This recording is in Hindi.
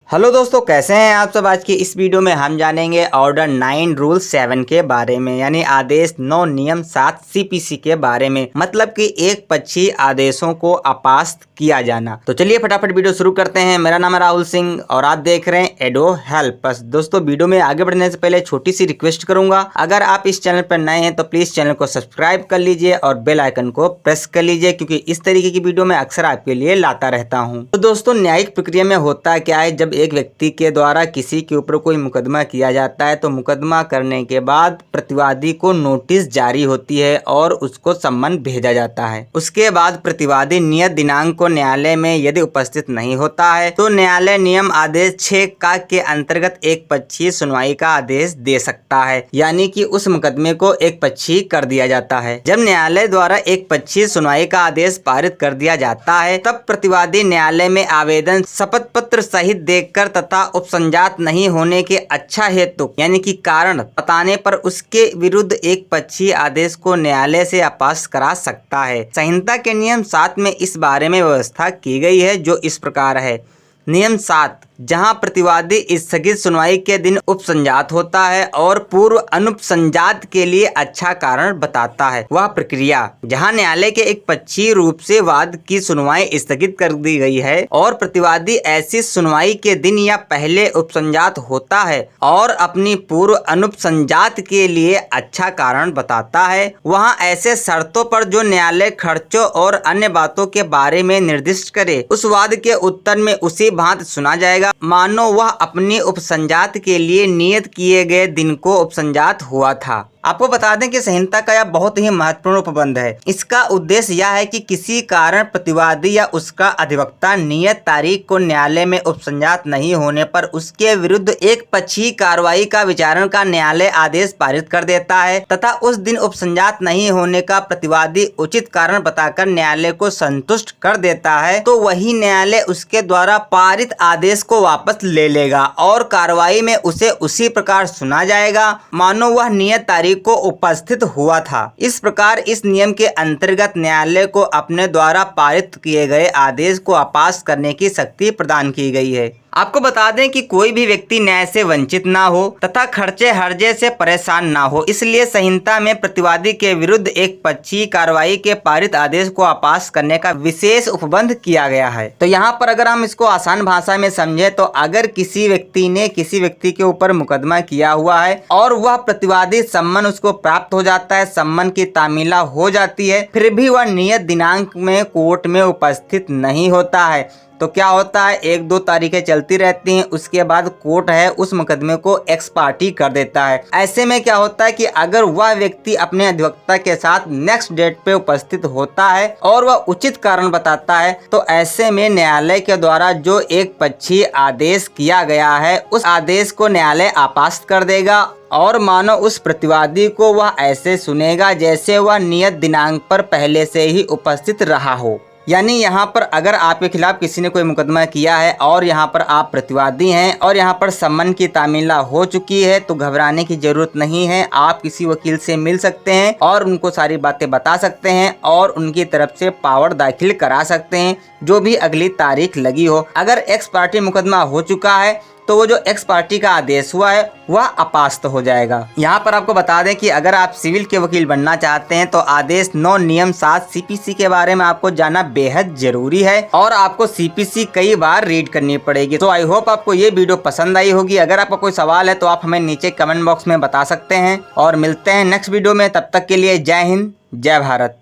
हेलो दोस्तों, कैसे हैं आप सब। आज की इस वीडियो में हम जानेंगे ऑर्डर 9 रूल 7 के बारे में, यानी आदेश 9 नियम 7 सीपीसी के बारे में, मतलब कि एक पक्षी आदेशों को अपास्त किया जाना। तो चलिए फटाफट वीडियो शुरू करते हैं। मेरा नाम है राहुल सिंह और आप देख रहे हैं एडो हेल्प अस। दोस्तों, वीडियो में आगे बढ़ने से पहले छोटी सी रिक्वेस्ट करूंगा, अगर आप इस चैनल पर नए हैं तो प्लीज चैनल को सब्सक्राइब कर लीजिए और बेल आइकन को प्रेस कर लीजिए, क्योंकि इस तरीके की वीडियो मैं अक्सर आपके लिए लाता रहता हूँ। तो दोस्तों, न्यायिक प्रक्रिया में होता क्या है, जब एक व्यक्ति के द्वारा किसी के ऊपर कोई मुकदमा किया जाता है तो मुकदमा करने के बाद प्रतिवादी को नोटिस जारी होती है और उसको सम्मन भेजा जाता है। उसके बाद प्रतिवादी नियत दिनांक को न्यायालय में यदि उपस्थित नहीं होता है तो न्यायालय नियम आदेश 6 का के अंतर्गत एक पक्षीय सुनवाई का आदेश दे सकता है, यानी कि उस मुकदमे को एक पक्षीय कर दिया जाता है। जब न्यायालय द्वारा एक पक्षीय सुनवाई का आदेश पारित कर दिया जाता है तब प्रतिवादी न्यायालय में आवेदन शपथ पत्र सहित देखकर तथा उपसंजात नहीं होने के अच्छा हेतु यानी कि कारण बताने पर उसके विरुद्ध एक पक्षीय आदेश को न्यायालय से अपास्त करा सकता है। संहिता के नियम 7 में इस बारे में व्यवस्था की गई है, जो इस प्रकार है। नियम 7, जहां प्रतिवादी स्थगित सुनवाई के दिन उपसंजात होता है और पूर्व अनुपसंजात के लिए अच्छा कारण बताता है, वह प्रक्रिया जहां न्यायालय के एक पक्षीय रूप से वाद की सुनवाई स्थगित कर दी गई है और प्रतिवादी ऐसी सुनवाई के दिन या पहले उपसंजात होता है और अपनी पूर्व अनुपसंजात के लिए अच्छा कारण बताता है, वहां ऐसे शर्तों पर जो न्यायालय खर्चों और अन्य बातों के बारे में निर्दिष्ट करे, उस वाद के उत्तर में उसी भांति सुना जाएगा मानो वह अपनी उपसंजात के लिए नियत किए गए दिन को उपसंजात हुआ था। आपको बता दें कि संहिता का यह बहुत ही महत्वपूर्ण उपबंध है। इसका उद्देश्य यह है कि किसी कारण प्रतिवादी या उसका अधिवक्ता नियत तारीख को न्यायालय में उपसंजात नहीं होने पर उसके विरुद्ध एक पक्षीय कार्रवाई का विचारण का न्यायालय आदेश पारित कर देता है तथा उस दिन उपसंजात नहीं होने का प्रतिवादी उचित कारण बताकर न्यायालय को संतुष्ट कर देता है, तो वही न्यायालय उसके द्वारा पारित आदेश को वापस ले लेगा और कार्रवाई में उसे उसी प्रकार सुना जाएगा मानो वह नियत तारीख को उपस्थित हुआ था। इस प्रकार इस नियम के अंतर्गत न्यायालय को अपने द्वारा पारित किए गए आदेश को अपास्त करने की शक्ति प्रदान की गई है। आपको बता दें कि कोई भी व्यक्ति न्याय से वंचित ना हो तथा खर्चे हर्जे से परेशान ना हो, इसलिए संहिता में प्रतिवादी के विरुद्ध एक पक्षीय कार्रवाई के पारित आदेश को अपास्त करने का विशेष उपबंध किया गया है। तो यहाँ पर अगर हम इसको आसान भाषा में समझे तो अगर किसी व्यक्ति ने किसी व्यक्ति के ऊपर मुकदमा किया हुआ है और वह प्रतिवादी सम्मन उसको प्राप्त हो जाता है, सम्मन की तामीला हो जाती है, फिर भी वह नियत दिनांक में कोर्ट में उपस्थित नहीं होता है, तो क्या होता है, 1-2 तारीखें चलती रहती हैं, उसके बाद कोर्ट है उस मुकदमे को एक्स पार्टी कर देता है। ऐसे में क्या होता है कि अगर वह व्यक्ति अपने अधिवक्ता के साथ नेक्स्ट डेट पे उपस्थित होता है और वह उचित कारण बताता है, तो ऐसे में न्यायालय के द्वारा जो एक पक्षीय आदेश किया गया है उस आदेश को न्यायालय अपास्त कर देगा और मानो उस प्रतिवादी को वह ऐसे सुनेगा जैसे वह नियत दिनांक पर पहले से ही उपस्थित रहा हो। यानी यहाँ पर अगर आपके खिलाफ किसी ने कोई मुकदमा किया है और यहाँ पर आप प्रतिवादी हैं और यहाँ पर सम्मन की तामीला हो चुकी है, तो घबराने की जरूरत नहीं है। आप किसी वकील से मिल सकते हैं और उनको सारी बातें बता सकते हैं और उनकी तरफ से पावर दाखिल करा सकते हैं, जो भी अगली तारीख लगी हो। अगर एक्स पार्टी मुकदमा हो चुका है तो वो जो एक्स पार्टी का आदेश हुआ है वह अपास्त हो जाएगा। यहाँ पर आपको बता दें कि अगर आप सिविल के वकील बनना चाहते हैं तो आदेश 9 नियम 7 सीपीसी के बारे में आपको जानना बेहद जरूरी है और आपको सीपीसी कई बार रीड करनी पड़ेगी। तो आई होप आपको ये वीडियो पसंद आई होगी। अगर आपका कोई सवाल है तो आप हमें नीचे कमेंट बॉक्स में बता सकते हैं और मिलते हैं नेक्स्ट वीडियो में। तब तक के लिए जय हिंद, जय भारत।